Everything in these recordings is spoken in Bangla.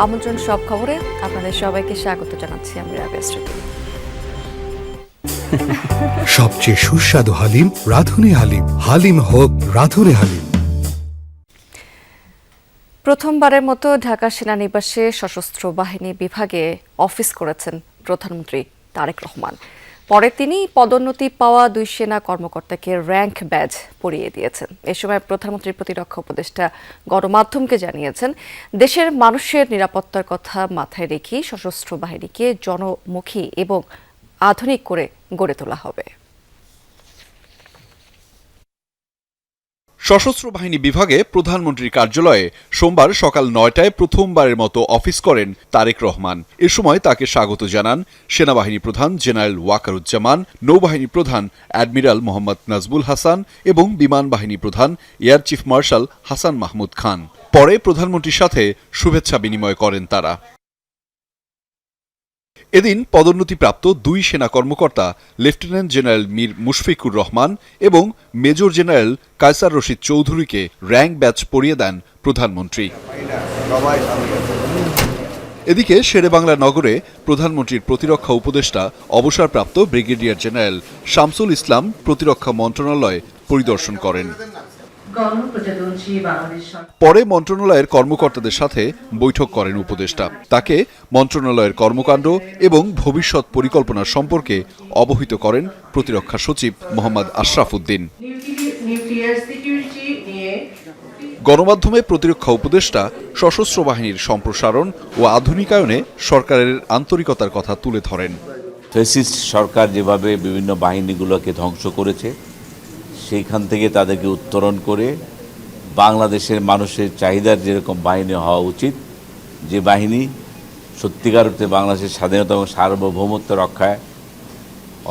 আমন্ত্রণ সব খবরে আপনাদের সবাইকে স্বাগত জানাচ্ছি আমি রাবেয়া শ্রুতি। সবচেয়ে সুস্বাদু হালিম রাঁধুনি হালিম। হালিম হোক রাঁধুনি হালিম। প্রথমবারের মতো ঢাকা সেনানিবাসে সশস্ত্র বাহিনী বিভাগে অফিস করেছেন প্রধানমন্ত্রী তারেক রহমান। পরে তিনি পদোন্নতি পাওয়া 2 সেনা কর্মকর্তাকে র্যাঙ্ক ব্যাজ পরিয়ে দিয়েছেন। এ সময় প্রধানমন্ত্রীর প্রতিরক্ষা উপদেষ্টা গণমাধ্যমকে জানিয়েছেন, দেশের মানুষের নিরাপত্তার কথা মাথায় রেখে সশস্ত্র বাহিনীকে জনমুখী এবং আধুনিক করে গড়ে তোলা হবে। সশস্ত্র বাহিনী বিভাগে প্রধানমন্ত্রীর কার্যালয়ে সোমবার সকাল 9টায় প্রথমবারের মতো অফিস করেন তারেক রহমান। এ সময় তাকে স্বাগত জানান সেনাবাহিনী প্রধান জেনারেল ওয়াকারুজ্জামান, নৌবাহিনী প্রধান অ্যাডমিরাল মোহাম্মদ নাজবুল হাসান এবং বিমান বাহিনী প্রধান air chief marshal Hasan Mahmud Khan. পরে প্রধানমন্ত্রীর সাথে শুভেচ্ছা বিনিময় করেন তারা। এদিন পদোন্নতিপ্রাপ্ত 2 সেনা কর্মকর্তা লেফটেন্যান্ট জেনারেল মীর মুশফিকুর রহমান এবং মেজর জেনারেল কায়সার রশিদ চৌধুরীকে র্যাঙ্ক ব্যাজ পরিয়ে দেন প্রধানমন্ত্রী। এদিকে শেরেবাংলা নগরে প্রধানমন্ত্রীর প্রতিরক্ষা উপদেষ্টা অবসরপ্রাপ্ত ব্রিগেডিয়ার জেনারেল শামসুল ইসলাম প্রতিরক্ষা মন্ত্রণালয় পরিদর্শন করেন। পরে মন্ত্রণালয়ের কর্মকর্তাদের সাথে বৈঠক করেন উপদেষ্টা। তাকে মন্ত্রণালয়ের কর্মকাণ্ড এবং ভবিষ্যৎ পরিকল্পনা সম্পর্কে অবহিত করেন প্রতিরক্ষা সচিব মোহাম্মদ আশরাফ উদ্দিন। গণমাধ্যমে প্রতিরক্ষা উপদেষ্টা সশস্ত্র বাহিনীর সম্প্রসারণ ও আধুনিকায়নে সরকারের আন্তরিকতার কথা তুলে ধরেন। ফ্যাসিস্ট সরকার যেভাবে বিভিন্ন বাহিনীগুলোকে ধ্বংস করেছে, সেইখান থেকে তাদেরকে উত্তরণ করে বাংলাদেশের মানুষের চাহিদার যেরকম বাহিনী হওয়া উচিত, যে বাহিনী সত্যিকার অর্থে বাংলাদেশের স্বাধীনতা এবং সার্বভৌমত্ব রক্ষায়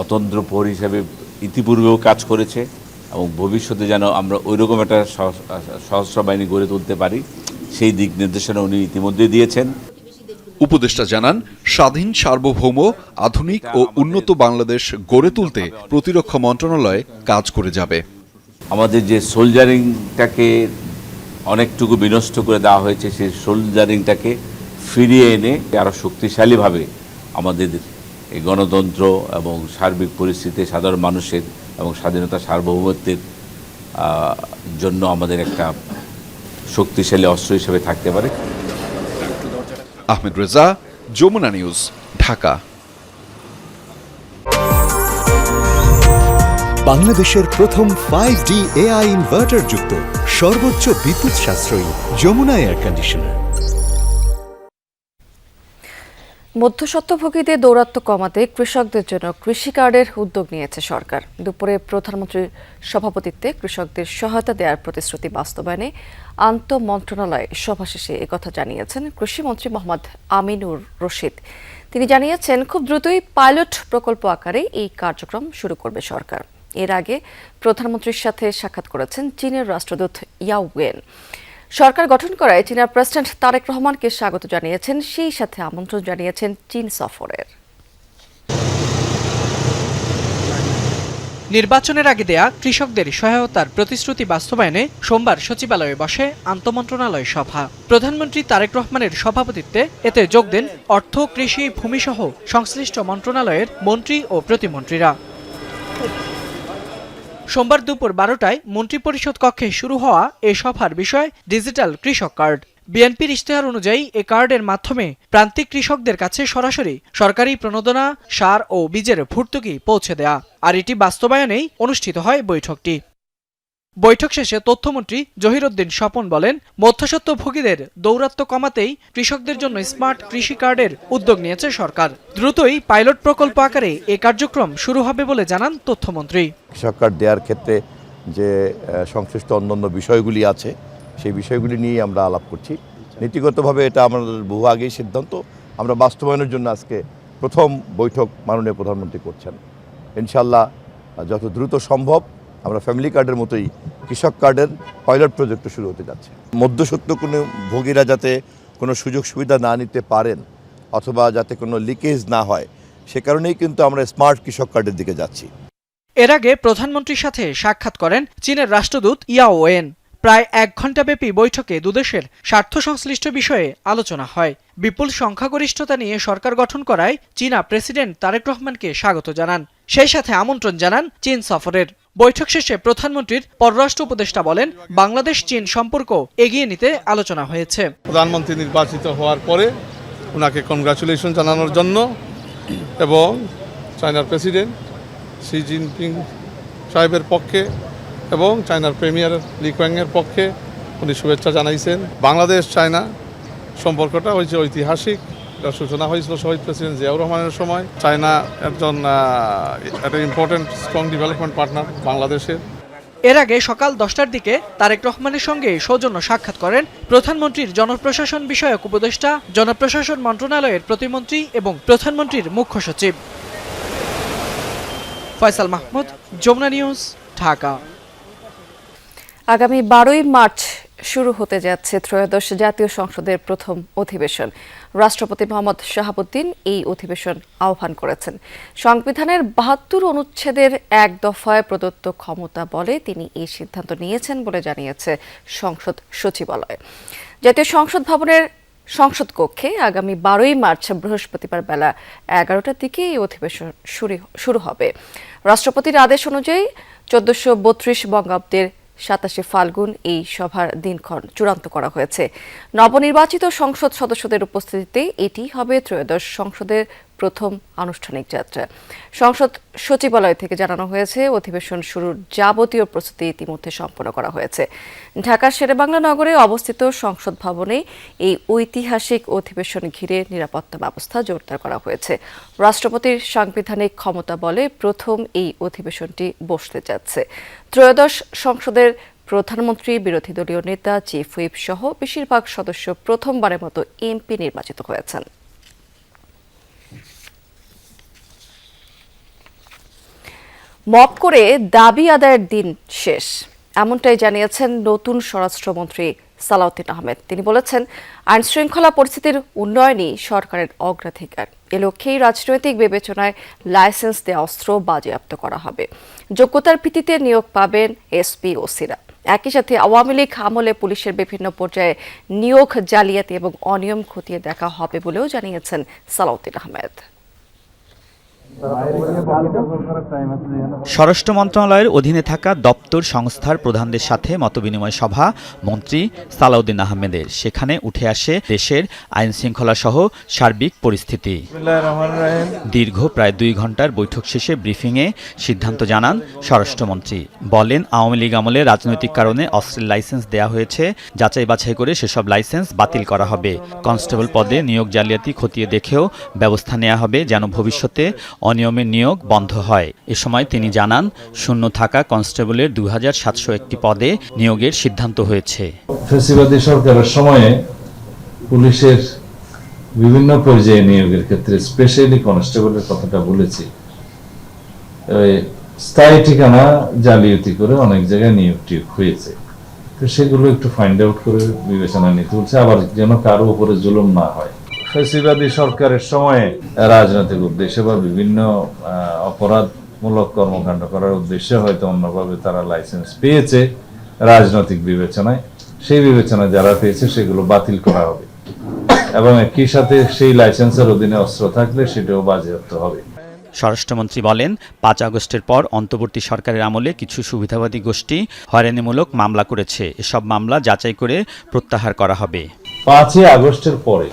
অতন্ত্র প্রহরী হিসাবে ইতিপূর্বেও কাজ করেছে এবং ভবিষ্যতে যেন আমরা ওইরকম একটা সশস্ত্র বাহিনী গড়ে তুলতে পারি, সেই দিক নির্দেশনা উনি ইতিমধ্যে দিয়েছেন। উপদেষ্টা জানান, স্বাধীন, সার্বভৌম, আধুনিক ও উন্নত বাংলাদেশ গড়ে তুলতে প্রতিরক্ষা মন্ত্রণালয় কাজ করে যাবে। আমাদের যে সোলজারিংটাকে অনেকটুকু বিনষ্ট করে দেওয়া হয়েছে, সেই সোলজারিংটাকে ফিরিয়ে এনে আরও শক্তিশালীভাবে আমাদের এই গণতন্ত্র এবং সার্বিক পরিস্থিতি সাধারণ মানুষের এবং স্বাধীনতা সার্বভৌমত্বের জন্য আমাদের একটা শক্তিশালী অস্ত্র হিসেবে থাকতে পারে। আহমেদ রেজা, যমুনা নিউজ, ঢাকা। বাংলাদেশের প্রথম 5D AI ইনভার্টার যুক্ত সর্বোচ্চ বিদ্যুৎ সাশ্রয়ী যমুনা এয়ার কন্ডিশনার। মধ্যস্বত্বভোগীদের দৌরাত্ম্য কমাতে কৃষকদের জন্য কৃষি কার্ডের উদ্যোগ নিয়েছে সরকার। দুপুরে প্রধানমন্ত্রীর সভাপতিত্বে কৃষকদের সহায়তা দেওয়ার প্রতিশ্রুতি বাস্তবায়নে আন্তঃমন্ত্রণালয় সভা শেষে একথা জানিয়েছেন কৃষিমন্ত্রী মোহাম্মদ আমিনুর রশিদ। তিনি জানিয়েছেন, খুব দ্রুতই পাইলট প্রকল্প আকারে এই কার্যক্রম শুরু করবে সরকার। এর আগে প্রধানমন্ত্রীর সাথে সাক্ষাৎ করেছেন চীনের রাষ্ট্রদূত ইয়াও ওয়েন। সরকার গঠন করায় চীনের প্রেসিডেন্ট তারেক রহমানকে স্বাগত জানিয়েছেন, সেই সাথে আমন্ত্রণ জানিয়েছেন চীন সফরের। নির্বাচনের আগে দেয়া কৃষকদের সহায়তার প্রতিশ্রুতি বাস্তবায়নে সোমবার সচিবালয়ে বসে আন্তঃমন্ত্রণালয় সভা। প্রধানমন্ত্রী তারেক রহমানের সভাপতিত্বে এতে যোগ দেন অর্থ, কৃষি, ভূমিসহ সংশ্লিষ্ট মন্ত্রণালয়ের মন্ত্রী ও প্রতিমন্ত্রীরা। সোমবার দুপুর 12টায় মন্ত্রিপরিষদ কক্ষে শুরু হওয়া এ সভার বিষয় ডিজিটাল কৃষক কার্ড। বিএনপির ইশতেহার অনুযায়ী এ কার্ডের মাধ্যমে প্রান্তিক কৃষকদের কাছে সরাসরি সরকারি প্রণোদনা, সার ও বীজের ভর্তুকি পৌঁছে দেয়া। আর এটি বাস্তবায়নেই অনুষ্ঠিত হয় বৈঠকটি। বৈঠক শেষে তথ্যমন্ত্রী জহিরুদ্দিন স্বপন বলেন, মধ্যস্বত্বভোগীদের দৌরাত্ম্য কমাতেই কৃষকদের জন্য স্মার্ট কৃষি কার্ডের উদ্যোগ নিয়েছে সরকার। দ্রুতই পাইলট প্রকল্প আকারে এ কার্যক্রম শুরু হবে বলে জানান তথ্যমন্ত্রী। কৃষক কার্ড দেওয়ার ক্ষেত্রে যে সংশ্লিষ্ট অন্যান্য বিষয়গুলি আছে, সেই বিষয়গুলি নিয়ে আমরা আলাপ করছি। নীতিগতভাবে এটা আমাদের বহু আগেই সিদ্ধান্ত, আমরা বাস্তবায়নের জন্য আজকে প্রথম বৈঠক মাননীয় প্রধানমন্ত্রী করছেন। ইনশাল্লাহ যত দ্রুত সম্ভব আমরা ফ্যামিলি কার্ডের মতোই কৃষক কার্ডের পাইলট প্রজেক্ট শুরু হতে যাচ্ছে। মধ্যস্বত্ব কোনো ভোগীরা যাতে কোনো সুযোগ সুবিধা না নিতে পারেন অথবা যাতে কোনো লিকেজ না হয়, সে কারণেই কিন্তু আমরা স্মার্ট কৃষক কার্ডের দিকে যাচ্ছি। এর আগে প্রধানমন্ত্রীর সাথে সাক্ষাৎ করেন চীনের রাষ্ট্রদূত ইয়াও ওয়েন। প্রায় 1 ঘণ্টাব্যাপী বৈঠকে দুদেশের স্বার্থ সংশ্লিষ্ট বিষয়ে আলোচনা হয়। বিপুল সংখ্যাগরিষ্ঠতা নিয়ে সরকার গঠন করায় চীনা প্রেসিডেন্ট তারেক রহমানকে স্বাগত জানান, সেই সাথে আমন্ত্রণ জানান চীন সফরের। বৈঠক শেষে প্রধানমন্ত্রীর পররাষ্ট্র উপদেষ্টা বলেন, বাংলাদেশ চীন সম্পর্ক এগিয়ে নিতে আলোচনা হয়েছে। প্রধানমন্ত্রী নির্বাচিত হওয়ার পরে ওনাকে কনগ্রাচুলেশন জানানোর জন্য এবং চায়নার প্রেসিডেন্ট শি জিনপিং সাহেবের পক্ষে এবং চায়নার প্রিমিয়ার লি কুয়াংয়ের পক্ষে উনি শুভেচ্ছা জানাইছেন। বাংলাদেশ চায়না সম্পর্কটা হয়েছে ঐতিহাসিক, এটার সূচনা হয়েছিল শহীদ প্রেসিডেন্ট জিয়াউর রহমানের সময়। চায়না একজন একটা ইম্পর্টেন্ট স্ট্রং ডেভেলপমেন্ট পার্টনার বাংলাদেশের। এর আগে সকাল 10টার দিকে তারেক রহমানের সঙ্গে সৌজন্য সাক্ষাৎ করেন প্রধানমন্ত্রীর জনপ্রশাসন বিষয়ক উপদেষ্টা, জনপ্রশাসন মন্ত্রণালয়ের প্রতিমন্ত্রী এবং প্রধানমন্ত্রীর মুখ্য সচিব। ফয়সাল মাহমুদ, যমুনা নিউজ, ঢাকা। আগামী 12ই মার্চ শুরু হতে যাচ্ছে ত্রয়োদশ জাতীয় সংসদের প্রথম অধিবেশন। রাষ্ট্রপতি মোহাম্মদ শাহাবুদ্দিন এই অধিবেশন আহ্বান করেছেন। সংবিধানের 72 অনুচ্ছেদের এক দফায় প্রদত্ত ক্ষমতা বলে তিনি এই সিদ্ধান্ত নিয়েছেন বলে জানিয়েছে সংসদ সচিবালয়। জাতীয় সংসদ ভবনের সংসদ কক্ষে আগামী 12ই মার্চ বৃহস্পতিবার বেলা 11টার দিকে এই অধিবেশন শুরু হবে। রাষ্ট্রপতির আদেশ অনুযায়ী 1432 বঙ্গাব্দের 27 ফাল্গুন এই সভার দিনক্ষণ চূড়ান্ত করা হয়েছে। নবনির্বাচিত সংসদ সদস্যদের উপস্থিতিতে এটি হবে ত্রয়োদশ সংসদের প্রথম আনুষ্ঠানিক যাত্রা। সংসদ সচিবালয় থেকে জানানো হয়েছে, অধিবেশন শুরুর যাবতীয় প্রস্তুতি ইতিমধ্যে সম্পন্ন করা হয়েছে। ঢাকার শেরেবাংলা নগরে অবস্থিত সংসদ ভবনে এই ঐতিহাসিক অধিবেশন ঘিরে নিরাপত্তা ব্যবস্থা জোরদার করা হয়েছে। রাষ্ট্রপতির সাংবিধানিক ক্ষমতা বলে প্রথম এই অধিবেশনটি বসতে যাচ্ছে। ত্রয়োদশ সংসদের প্রধানমন্ত্রী, বিরোধী দলীয় নেতা, চিফ হুইপ সহ বেশিরভাগ সদস্য প্রথমবারের মতো এমপি নির্বাচিত হয়েছেন। মব করে দাবি আদায়ের দিন শেষ, এমনটাই জানিয়েছেন নতুন স্বরাষ্ট্রমন্ত্রী সালাউদ্দিন আহমেদ। তিনি বলেছেন, আইন শৃঙ্খলা পরিস্থিতির উন্নয়নই সরকারের অগ্রাধিকার। এ লক্ষ্যেই রাজনৈতিক বিবেচনায় লাইসেন্স দেওয়া অস্ত্র বাজেয়াপ্ত করা হবে। যোগ্যতার ভিত্তিতে নিয়োগ পাবেন এসপি, ওসিরা। একই সাথে আওয়ামী লীগ আমলে পুলিশের বিভিন্ন পর্যায়ে নিয়োগ জালিয়াতি এবং অনিয়ম খতিয়ে দেখা হবে বলেও জানিয়েছেন সালাউদ্দিন আহমেদ। স্বরাষ্ট্র মন্ত্রণালয়ের অধীনে থাকা দপ্তর সংস্থার প্রধানদের সাথে মতবিনিময় সভা মন্ত্রী সালাউদ্দিন আহমেদের। সেখানে উঠে আসে দেশের আইন শৃঙ্খলা সহ সার্বিক পরিস্থিতি। দীর্ঘ প্রায় 2 ঘন্টার বৈঠক শেষে ব্রিফিংয়ে সিদ্ধান্ত জানান স্বরাষ্ট্রমন্ত্রী। বলেন, আওয়ামী লীগ আমলে রাজনৈতিক কারণে অস্ত্রের লাইসেন্স দেওয়া হয়েছে, যাচাই বাছাই করে সেসব লাইসেন্স বাতিল করা হবে। কনস্টেবল পদে নিয়োগ জালিয়াতি খতিয়ে দেখেও ব্যবস্থা নেওয়া হবে যেন ভবিষ্যতে অনিয়মের নিয়োগ বন্ধ হয়। এ সময় তিনি জানান, শূন্য থাকা কনস্টেবলের 2701টি পদে নিয়োগের সিদ্ধান্ত হয়েছে। ফ্যাসিবাদী সরকারের সময়ে পুলিশের বিভিন্ন পর্যায়ে নিয়োগের ক্ষেত্রে স্পেশালি কনস্টেবলের কথাটা বলেছি, স্থায়ী ঠিকানা জালিয়াতি করে অনেক জায়গায় নিয়োগ টিয়োগ হয়েছে। তো সেগুলো একটু ফাইন্ড আউট করে বিবেচনা নিতে বলছে, আবার যেন কারো উপরে জুলুম না হয়। ফ্যাসিবাদী সরকারের সময়ে রাজনৈতিক উদ্দেশ্যে বা বিভিন্ন অপরাধমূলক কর্মকাণ্ড করার উদ্দেশ্যে হয়তো অন্যভাবে তারা লাইসেন্স পেয়েছে রাজনৈতিক বিবেচনায়। সেই বিবেচনায় যারা পেয়েছে সেগুলো বাতিল করা হবে এবং একই সাথে সেই লাইসেন্সের অধীনে অস্ত্র থাকলে সেটাও বাজেয়াপ্ত হবে। স্বরাষ্ট্রমন্ত্রী বলেন, 5 আগস্টের পর অন্তর্বর্তী সরকারের আমলে কিছু সুবিধাবাদী গোষ্ঠী হয়রানিমূলক মামলা করেছে। এসব মামলা যাচাই করে প্রত্যাহার করা হবে। 5 আগস্টের পরে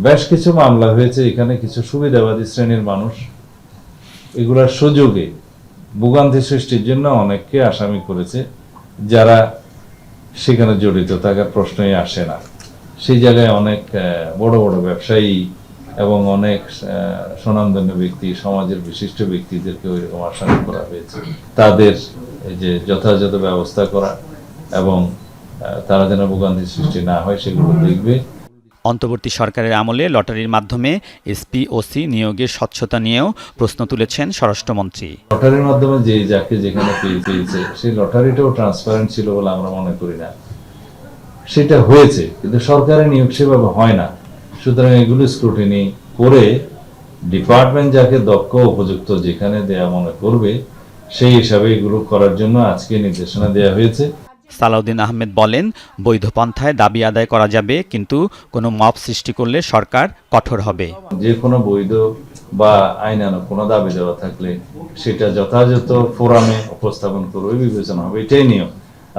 বেশ কিছু মামলা হয়েছে, এখানে কিছু সুবিধাবাদী শ্রেণীর মানুষ এগুলার সুযোগে ভোগান্তি সৃষ্টির জন্য অনেককে আসামি করেছে, যারা সেখানে জড়িত থাকার প্রশ্নই আসে না। সেই জায়গায় অনেক বড় বড় ব্যবসায়ী এবং অনেক স্বনামধন্য ব্যক্তি, সমাজের বিশিষ্ট ব্যক্তিদেরকে ওইরকম আসামি করা হয়েছে। তাদের এই যে যথাযথ ব্যবস্থা করা এবং তারা যেন ভোগান্তি সৃষ্টি না হয় সেগুলো দেখবে। অন্তর্বর্তী সরকারের আমলে লটারির মাধ্যমে এসপি, ওসি নিয়োগের স্বচ্ছতা নিয়েও প্রশ্ন তুলেছেন স্বরাষ্ট্রমন্ত্রী। লটারির মাধ্যমে যে যাকে যেখানে পেয়েছে সেই লটারিটাও ট্রান্সপারেন্ট ছিল বলে আমরা মনে করি না। সেটা হয়েছে, কিন্তু সরকারের নিয়োগ সেভাবে হয় না। সুতরাং এগুলো স্ক্রুটিনি করে ডিপার্টমেন্ট যাকে দক্ষ উপযুক্ত যেখানে দেয়া মনে করবে সেই হিসাবে এগুলো করার জন্য আজকে নির্দেশনা দেওয়া হয়েছে। সালাউদ্দিন আহমেদ বলেন, বৈধ পন্থায় দাবি আদায় করা যাবে, কিন্তু কোনো মব সৃষ্টি করলে সরকার কঠোর হবে। যে কোনো বৈধ বা আইনানুগ কোনো দাবি দেওয়া থাকলে সেটা যথাযথ ফোরামে উপস্থাপন করবে, বিবেচনা হবে, এটাই নিয়ম।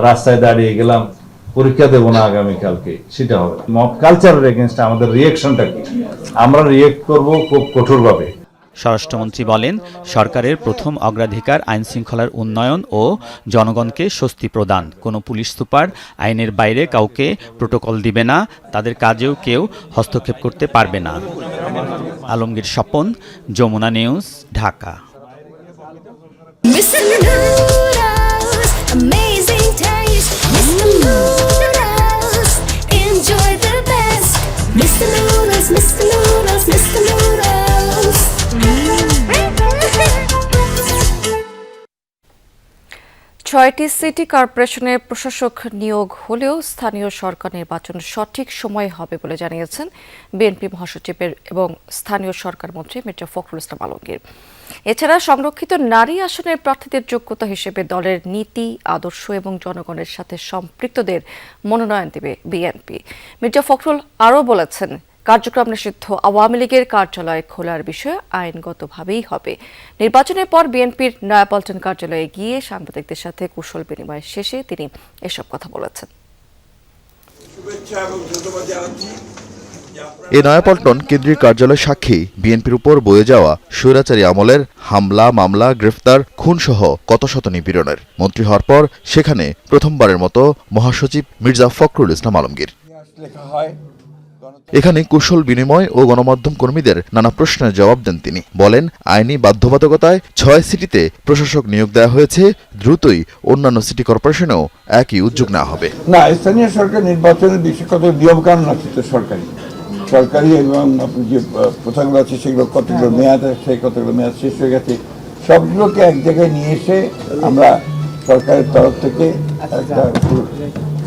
রাস্তায় দাঁড়িয়ে গেলাম, পরীক্ষা দেবো না আগামীকালকে, সেটা হবে। মব কালচারের এগেনস্টে আমাদের রিয়েকশনটা কি? আমরা রিয়েক্ট করব খুব কঠোরভাবে। স্বরাষ্ট্রমন্ত্রী বলেন, সরকারের প্রথম অগ্রাধিকার আইন শৃঙ্খলার উন্নয়ন ও জনগণকে স্বস্তি প্রদান। কোনো পুলিশ সুপার আইনের বাইরে কাউকে প্রোটোকল দিবে না, তাদের কাজেও কেউ হস্তক্ষেপ করতে পারবে না। আলমগীর স্বপন, যমুনা নিউজ, ঢাকা। ছয়টি সিটি কর্পোরেশনের প্রশাসক নিয়োগ হলেও স্থানীয় সরকার নির্বাচন সঠিক সময়ে হবে বলে জানিয়েছেন বিএনপি মহাসচিবের এবং স্থানীয় সরকার মন্ত্রী মির্জা ফখরুল ইসলাম আলমগীর। এছাড়া সংরক্ষিত নারী আসনের প্রার্থীদের যোগ্যতা হিসেবে দলের নীতি, আদর্শ এবং জনগণের সাথে সম্পৃক্তদের মনোনয়ন দেবে বিএনপি। মির্জা ফখরুল আরও বলেছেন, কার্যক্রম নিষিদ্ধ আওয়ামী লীগের কার্যালয় খোলার বিষয়ে আইনগতভাবেই হবে। নির্বাচনের পর বিএনপির নয়াপল্টন কার্যালয়ে গিয়ে সাংবাদিকদের সাথে কুশল বিনিময় শেষে তিনি এসব কথা বলেছেন। এ নয়াপল্টন কেন্দ্রীয় কার্যালয় সাক্ষী বিএনপির উপর বয়ে যাওয়া স্বৈরাচারী আমলের হামলা, মামলা, গ্রেফতার, খুনসহ কত শত নিপীড়নের। মন্ত্রী হওয়ার পর সেখানে প্রথমবারের মতো মহাসচিব মির্জা ফখরুল ইসলাম আলমগীর। এখানে কুশল বিনিময় ও গণমাধ্যম কর্মীদের নানা প্রশ্নের জবাব দেন তিনি। বলেন, আইনি বাধ্যবাধকতায় 6 সিটিতে প্রশাসক নিয়োগ দেওয়া হয়েছে, দ্রুতই অন্যান্য সিটি কর্পোরেশনেও একই উদ্যোগ নেওয়া হবে। না, স্থানীয় সরকার নির্বাচনের বিষয়ে কত নিয়মকানুন আছে তো সরকারি এবং যে প্রথাগুলো আছে সেগুলো কতগুলো মেয়াদ আছে, কতগুলো মেয়াদ শেষ হয়ে গেছে, সবগুলোকে এক জায়গায় নিয়ে এসে আমরা সরকারের তরফ থেকে একটা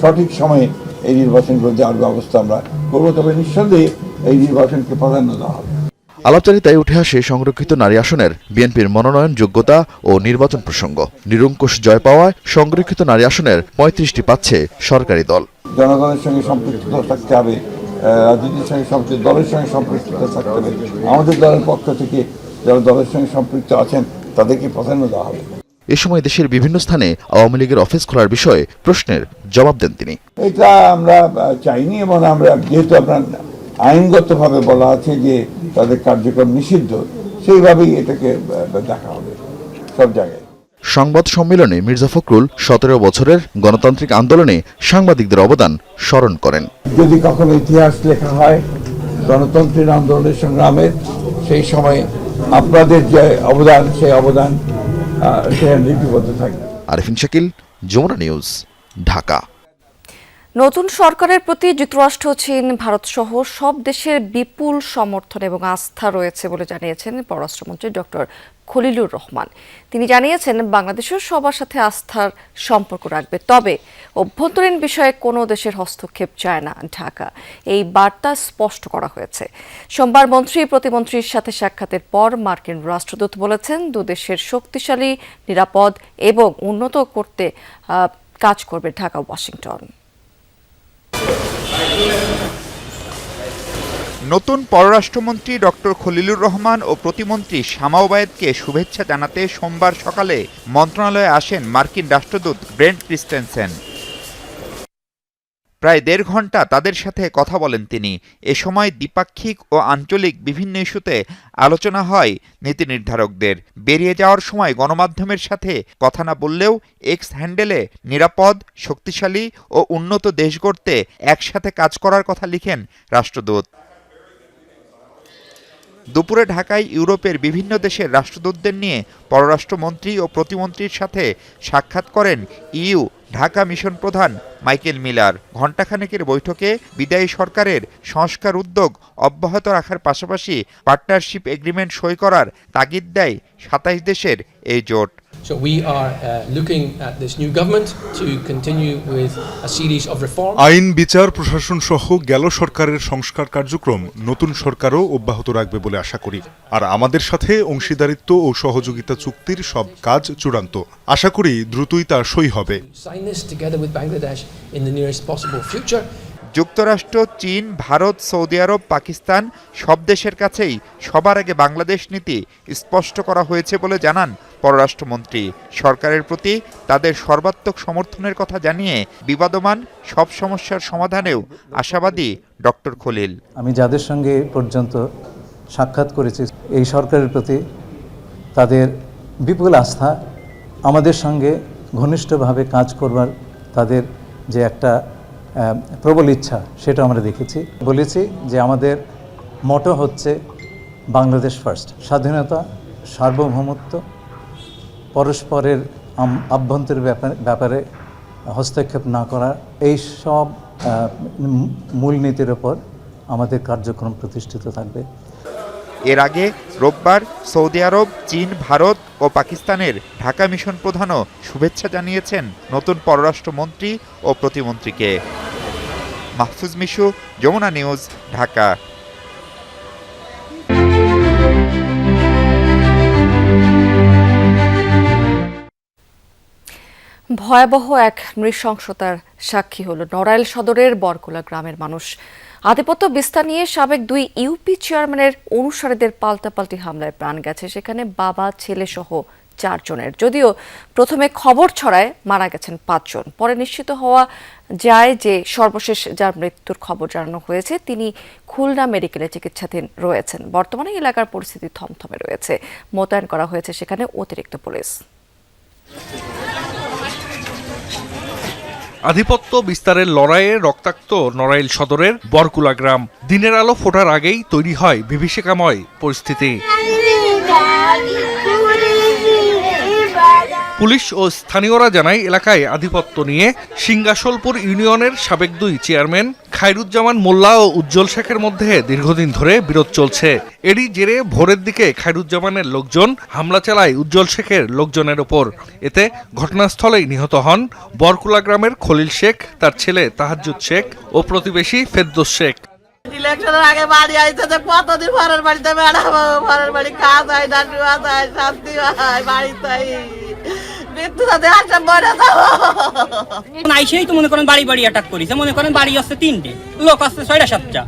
সঠিক সময়ে এই নির্বাচনগুলো দেওয়ার ব্যবস্থা আমরা করবো। তবে নিঃসন্দেহে এই নির্বাচনকে প্রাধান্য দেওয়া হবে। আলাপচারিতায় উঠে আসে সংরক্ষিত নারী আসনের বিএনপির মনোনয়ন, যোগ্যতা ও নির্বাচন প্রসঙ্গ। নিরঙ্কুশ জয় পাওয়ায় সংরক্ষিত নারী আসনের 35টি পাচ্ছে সরকারি দল। জনগণের সঙ্গে সম্পৃক্ততা থাকতে হবে, রাজনীতির সঙ্গে দলের সঙ্গে সম্পৃক্ততা থাকতে হবে। আমাদের দলের পক্ষ থেকে যারা দলের সঙ্গে সম্পৃক্ত আছেন তাদেরকে প্রাধান্য দেওয়া হবে। এ সময় দেশের বিভিন্ন স্থানে আওয়ামী লীগের অফিস খোলার বিষয়ে প্রশ্নের জবাব দেন তিনি। এটা আমরা চাইনি এবং আমরা যেহেতু আপনার আইনগতভাবে বলা আছে যে তাদের কার্যক্রম নিষিদ্ধ, সেইভাবেই এটাকে দেখা হবে সব জায়গায়। সংবাদ সম্মেলনে মির্জা ফখরুল 17 বছরের গণতান্ত্রিক আন্দোলনে সাংবাদিকদের অবদান স্মরণ করেন। যদি কখনো ইতিহাস লেখা হয় গণতন্ত্রের আন্দোলনের সংগ্রামের, সেই সময় আপনাদের যে অবদান, সেই অবদান লিপিবদ্ধ থাকবে। আরিফিন শাকিল, যমুনা নিউজ, ঢাকা। নতুন সরকারের প্রতি যুক্তরাষ্ট্র, চীন, ভারত সহ সব দেশের বিপুল সমর্থন এবং আস্থা রয়েছে বলে জানিয়েছেন পররাষ্ট্রমন্ত্রী ডক্টর খলিলুর রহমান। তিনি জানিয়েছেন, বাংলাদেশও সবার সাথে আস্থার সম্পর্ক রাখবে, তবে অভ্যন্তরীণ বিষয়ে কোনো দেশের হস্তক্ষেপ চায় না ঢাকা। এই বার্তা স্পষ্ট করা হয়েছে। সোমবার মন্ত্রী প্রতিমন্ত্রীর সাথে সাক্ষাতের পর মার্কিন রাষ্ট্রদূত বলেছেন, দুদেশের শক্তিশালী, নিরাপদ এবং উন্নত করতে কাজ করবে ঢাকা ওয়াশিংটন। নতুন পররাষ্ট্রমন্ত্রী ডক্টর খলিলুর রহমান ও প্রতিমন্ত্রী শামা ওবায়েদকে শুভেচ্ছা জানাতে সোমবার সকালে মন্ত্রণালয়ে আসেন মার্কিন রাষ্ট্রদূত ব্রেন্ট ক্রিস্টেনসেন। প্রায় 1.5 ঘন্টা তাদের সাথে কথা বলেন তিনি। এ সময় দ্বিপাক্ষিক ও আঞ্চলিক বিভিন্ন ইস্যুতে আলোচনা হয় নীতি নির্ধারকদের। বেরিয়ে যাওয়ার সময় গণমাধ্যমের সাথে কথা না বললেও এক্স হ্যান্ডেলে নিরাপদ, শক্তিশালী ও উন্নত দেশ গড়তে একসাথে কাজ করার কথা লিখেন রাষ্ট্রদূত। দুপুরে ঢাকায় ইউরোপের বিভিন্ন দেশের রাষ্ট্রদূতদের নিয়ে পররাষ্ট্রমন্ত্রী ও প্রতিমন্ত্রীর সাথে সাক্ষাৎ করেন ইইউ ঢাকা মিশন প্রধান মাইকেল মিলার। ঘণ্টাখানেকের বৈঠকে বিদায়ী সরকারের সংস্কার উদ্যোগ অব্যাহত রাখার পাশাপাশি পার্টনারশিপ এগ্রিমেন্ট সই করার তাগিদ দেয় 27 দেশের এই জোট। So we are looking at this new government to continue with a series of reforms. আইন বিচার প্রশাসন সহ গেল সরকারের সংস্কার কার্যক্রম নতুন সরকারও অব্যাহত রাখবে বলে আশা করি। আর আমাদের সাথে অংশীদারিত্ব ও সহযোগিতা চুক্তির সব কাজ চূড়ান্ত। আশা করি দ্রুতই তা সই হবে। Sign this together with Bangladesh in the nearest possible future. যুক্তরাষ্ট্র, চীন, ভারত, সৌদি আরব, পাকিস্তান সব দেশের কাছেই সবার আগে বাংলাদেশ নীতি স্পষ্ট করা হয়েছে বলে জানান পররাষ্ট্রমন্ত্রী। সরকারের প্রতি তাদের সর্বাত্মক সমর্থনের কথা জানিয়ে বিবাদমান সব সমস্যার সমাধানেও আশাবাদী ডক্টর খলিল। আমি যাদের সঙ্গে পর্যন্ত সাক্ষাৎ করেছি এই সরকারের প্রতি তাদের বিপুল আস্থা, আমাদের সঙ্গে ঘনিষ্ঠভাবে কাজ করবার তাদের যে একটা প্রবল ইচ্ছা সেটা আমরা দেখেছি। বলেছি যে আমাদের মোটো হচ্ছে বাংলাদেশ ফার্স্ট, স্বাধীনতা, সার্বভৌমত্ব, পরস্পরের আভ্যন্তরীণ ব্যাপারে হস্তক্ষেপ না করা, এই সব মূলনীতির ওপর আমাদের কার্যক্রম প্রতিষ্ঠিত থাকবে। এর আগে রোববার সৌদি আরব, চীন, ভারত ও পাকিস্তানের ঢাকা মিশন প্রধানও শুভেচ্ছা জানিয়েছেন নতুন পররাষ্ট্রমন্ত্রী ও প্রতিমন্ত্রীকে। মাহফুজ মিশু, যমুনা নিউজ, ঢাকা। ভয়াবহ এক নৃশংসতার সাক্ষী হলো নড়াইল সদরের বরকুলা গ্রামের মানুষ। আধিপত্য বিস্তার নিয়ে সাবেক 2 ইউপি চেয়ারম্যানের অনুসারীদের পাল্টাপাল্টি হামলায় প্রাণ গেছে সেখানে বাবা, ছেলে সহ 4 জনের। যদিও প্রথমে খবর ছড়ায় মারা গেছেন 5 জন, পরে নিশ্চিত হওয়া যায় যে সর্বশেষ যার মৃত্যুর খবর জানানো হয়েছে তিনি খুলনা মেডিকেলে চিকিৎসাধীন রয়েছেন। বর্তমানে এলাকার পরিস্থিতি থমথমে রয়েছে, মোতায়েন করা হয়েছে সেখানে অতিরিক্ত পুলিশ। আধিপত্য বিস্তারের লড়াইয়ে রক্তাক্ত নড়াইল সদরের বরকুলা গ্রাম। দিনের আলো ফোটার আগেই তৈরি হয় বিভীষিকাময় পরিস্থিতি। পুলিশ ও স্থানীয়রা জানায় এলাকায় আধিপত্য নিয়ে সিংগাসলপুর ইউনিয়নের সাবেক 2 চেয়ারম্যান খায়রুজ্জামান মোল্লা ও উজ্জ্বল শেখের মধ্যে দীর্ঘদিন ধরে বিরোধ চলছে। এরই জেরে ভোরের দিকে খায়রুজ্জামানের লোকজন হামলা চালায় উজ্জ্বল শেখের লোকজনের ওপর। এতে ঘটনাস্থলেই নিহত হন বরকুলা গ্রামের খলিল শেখ, তার ছেলে তাহাজ্জুদ শেখ ও প্রতিবেশী ফেরদৌস শেখ। ইলেকশনের আগে বাড়ি আইছে যে কতদিন পরের বাড়িতে বেড়াবো, পরের বাড়ি কাজ হয় না, শান্তি হয় বাড়িতে। আইসেই তো মনে করেন বাড়ি বাড়ি অ্যাটাক করেছে। মনে করেন বাড়ি আসছে 3টে, লোক আসছে 6টা-7টা।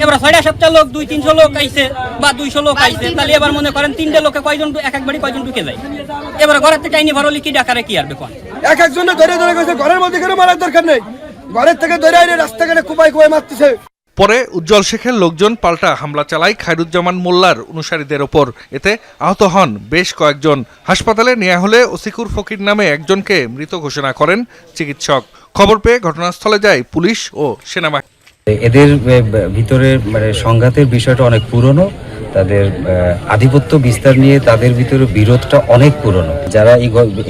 এবার 6টা-7টা লোক 200-300 লোক আইছে বা 200 লোক আইছে, তাহলে এবার মনে করেন 3টে লোকে কয়জন এক এক বাড়ি কয়জন ঢুকে যায়। এবার ঘরের থেকে আইনি ভরলি কি ডাকারে কি আরবে কোন এক একজনে ধরে ধরে গেছে, ঘরের মধ্যে কেন মারার দরকার নেই, ঘরের থেকে ধরে আইনে রাস্তাঘাটে কুপাই মারতেছে। পরে উজ্জ্বল শেখের লোকজন পাল্টা হামলা চালায় খায়রুজ্জামান মোল্লার অনুসারীদের ওপর। এতে আহত হন বেশ কয়েকজন। হাসপাতালে নেওয়া হলে ওসিকুর ফকির নামে একজনকে মৃত ঘোষণা করেন চিকিৎসক। খবর পেয়ে ঘটনাস্থলে যায় পুলিশ ও সেনাবাহিনী। এদের ভিতরে সংঘাতের বিষয়টা অনেক পুরনো, তাদের আধিপত্য বিস্তার নিয়ে তাদের ভিতরে বিরোধটা অনেক পুরনো। যারা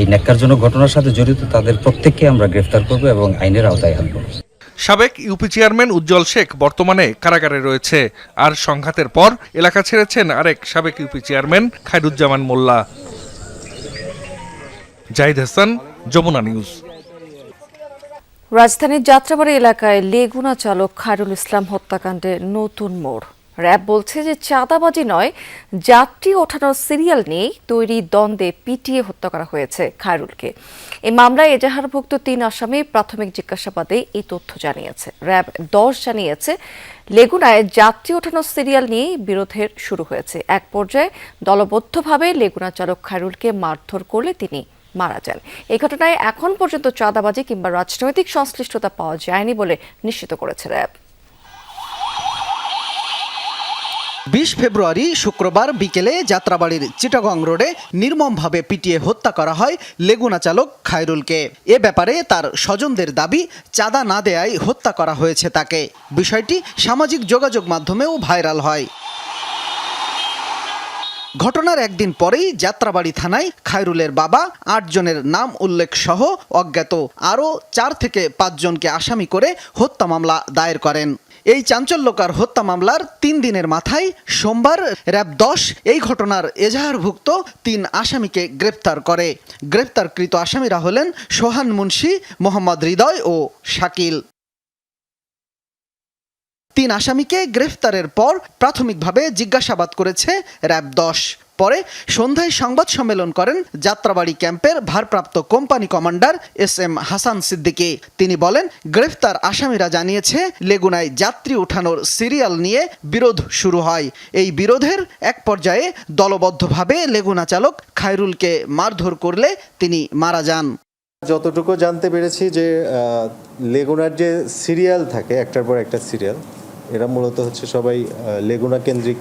এই ন্যাক্কারজনক ঘটনার সাথে জড়িত তাদের প্রত্যেককে আমরা গ্রেফতার করব এবং আইনের আওতায় আনব। সাবেক ইউপি চেয়ারম্যান উজ্জ্বল শেখ বর্তমানে কারাগারে রয়েছে। আর সংঘাতের পর এলাকা ছেড়েছেন আরেক সাবেক ইউপি চেয়ারম্যান খায়রুজ্জামান মোল্লা। জাহিদ হাসান, যমুনা নিউজ। রাজধানীর যাত্রাবাড়ি এলাকায় লেগুনা চালক খায়রুল ইসলাম হত্যাকাণ্ডে নতুন মোড়। র্যাব বলছে যে চাঁদাবাজি নয়, যাত্রী ওঠানোর সিরিয়াল নিয়ে তৈরি দ্বন্দ্বে পিটিয়ে হত্যা করা হয়েছে খায়রুলকে। এই মামলায় এজাহারভুক্ত 3 আসামি প্রাথমিক জিজ্ঞাসাবাদে এই তথ্য জানিয়েছে। র্যাব 10 জানিয়েছে লেগুনায় যাত্রী ওঠানোর সিরিয়াল নিয়ে বিরোধের শুরু হয়েছে। এক পর্যায়ে দলবদ্ধভাবে লেগুনা চালক খায়রুলকে মারধর করলে তিনি মারা যান। এই ঘটনায় এখন পর্যন্ত চাঁদাবাজি কিংবা রাজনৈতিক সংশ্লিষ্টতা পাওয়া যায়নি বলে নিশ্চিত করেছে র্যাব। 20 ফেব্রুয়ারি শুক্রবার বিকেলে যাত্রাবাড়ির চিটাগং রোডে নির্মমভাবে পিটিয়ে হত্যা করা হয় লেগুনা চালক খায়রুলকে। এ ব্যাপারে তার স্বজনদের দাবি চাঁদা না দেয়ায় হত্যা করা হয়েছে তাকে। বিষয়টি সামাজিক যোগাযোগ মাধ্যমেও ভাইরাল হয়। ঘটনার একদিন পরেই যাত্রাবাড়ি থানায় খায়রুলের বাবা 8 জনের নাম উল্লেখ সহ অজ্ঞাত আরও 4 থেকে 5 জনকে আসামি করে হত্যা মামলা দায়ের করেন। এই চাঞ্চল্যকর হত্যা মামলার 3 দিনের মাথায় সোমবার র্যাব 10 এই ঘটনার এজাহারভুক্ত 3 আসামিকে গ্রেপ্তার করে। গ্রেপ্তারকৃত আসামিরা হলেন সোহান মুন্সি, মোহাম্মদ হৃদয় ও শাকিল। 3 আসামিকে গ্রেফতারের পর প্রাথমিকভাবে জিজ্ঞাসাবাদ করেছে র্যাব 10। পরে সন্ধ্যায় সংবাদ সম্মেলন করেন যাত্রাবাড়ি ক্যাম্পের ভারপ্রাপ্ত company commander SM Hasan Siddiqui. তিনি বলেন, গ্রেফতার আসামিরা জানিয়েছে লেগুনায় যাত্রী ওঠানোর সিরিয়াল নিয়ে বিরোধ শুরু হয়। এই বিরোধের এক পর্যায়ে দলবদ্ধভাবে লেগুনা চালক খায়রুলকে মারধর করলে তিনি মারা যান। যতটুকু জানতে পেরেছি যে লেগুনার যে সিরিয়াল থাকে একটার পর একটা সিরিয়াল, এরা মূলত হচ্ছে সবাই লেগুনা কেন্দ্রিক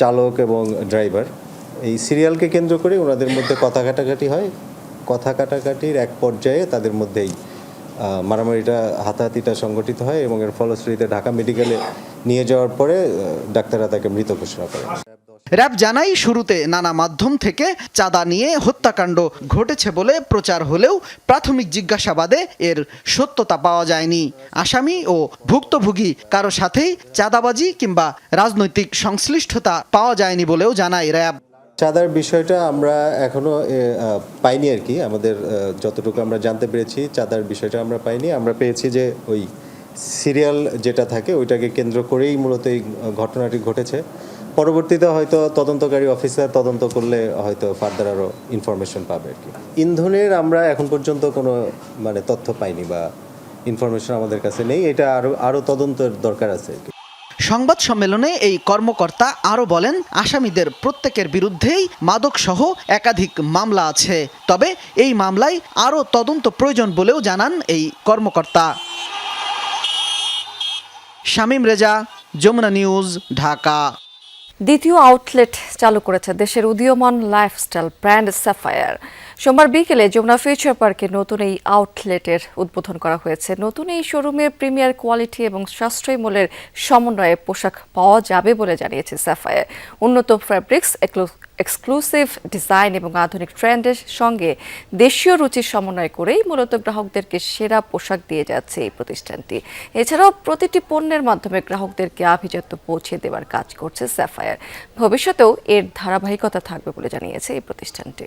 চালক এবং ড্রাইভার। এই সিরিয়ালকে কেন্দ্র করে ওনাদের মধ্যে কথা কাটাকাটি হয়। কথা কাটাকাটির এক পর্যায়ে তাদের মধ্যেই মারামারিটা হাতাহাতিটা সংগঠিত হয় এবং এর ফলশ্রুতিতে ঢাকা মেডিকেলে নিয়ে যাওয়ার পরে ডাক্তাররা তাকে মৃত ঘোষণা করে। র্যাব জানাই, শুরুতে নানা মাধ্যম থেকে চাঁদা নিয়ে হত্যাকাণ্ড ঘটেছে বলে প্রচার হলেও প্রাথমিক জিজ্ঞাসাবাদে এর সত্যতা পাওয়া যায়নি। আসামি ও ভুক্তভোগী কারো সাথেই চাঁদাবাজি কিংবা রাজনৈতিক সংশ্লিষ্টতা পাওয়া যায়নি বলেও জানায় র্যাব। চাঁদার বিষয়টা আমরা এখনো পাইনি আর কি। আমাদের যতটুকু আমরা জানতে পেরেছি চাঁদার বিষয়টা আমরা পাইনি। আমরা পেয়েছি যে ওই সিরিয়াল যেটা থাকে ওইটাকে কেন্দ্র করেই মূলত এই ঘটনাটি ঘটেছে। পরবর্তীতে হয়তো তদন্তকারী অফিসার তদন্ত করলে হয়তো ফার্দার আরও ইনফরমেশন পাবে আর কি। ইন্ধনের আমরা এখন পর্যন্ত কোনো তথ্য পাইনি বা ইনফরমেশন আমাদের কাছে নেই। এটা আরও তদন্তের দরকার আছে আর কি। সংবাদ সম্মেলনে এই কর্মকর্তা আরও বলেন, আসামিদের প্রত্যেকের বিরুদ্ধেই মাদকসহ একাধিক মামলা আছে। তবে এই মামলায় আরও তদন্ত প্রয়োজন বলেও জানান এই কর্মকর্তা। শামীম রেজা, যমুনা নিউজ, ঢাকা। দ্বিতীয় আউটলেট চালু করেছে দেশের উদীয়মান লাইফস্টাইল ব্র্যান্ড স্যাফায়ার। সোমবার বিকেলে যমুনা ফিউচার পার্কে নতুন এই আউটলেটের উদ্বোধন করা হয়েছে। নতুন এই শোরুমে প্রিমিয়ার কোয়ালিটি এবং সাশ্রয়ী মূল্যের সমন্বয়ে পোশাক পাওয়া যাবে বলে জানিয়েছে স্যাফায়ার। উন্নত ফ্যাব্রিক্স, এক্সক্লুসিভ ডিজাইন এবং আধুনিক ট্রেন্ডের সঙ্গে দেশীয় রুচির সমন্বয় করেই মূলত গ্রাহকদেরকে সেরা পোশাক দিয়ে যাচ্ছে এই প্রতিষ্ঠানটি। এছাড়াও প্রতিটি পণ্যের মাধ্যমে গ্রাহকদেরকে আভিজাত্য পৌঁছে দেওয়ার কাজ করছে স্যাফায়ার। ভবিষ্যতেও এর ধারাবাহিকতা থাকবে বলে জানিয়েছে এই প্রতিষ্ঠানটি।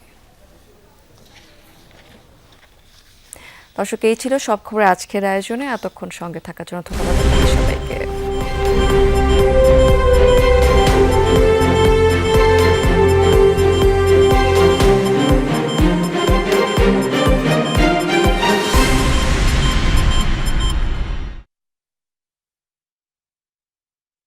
দর্শক, এই ছিল সব খবর আজকের আয়োজনে। এতক্ষণ সঙ্গে থাকার জন্য ধন্যবাদ সবাইকে।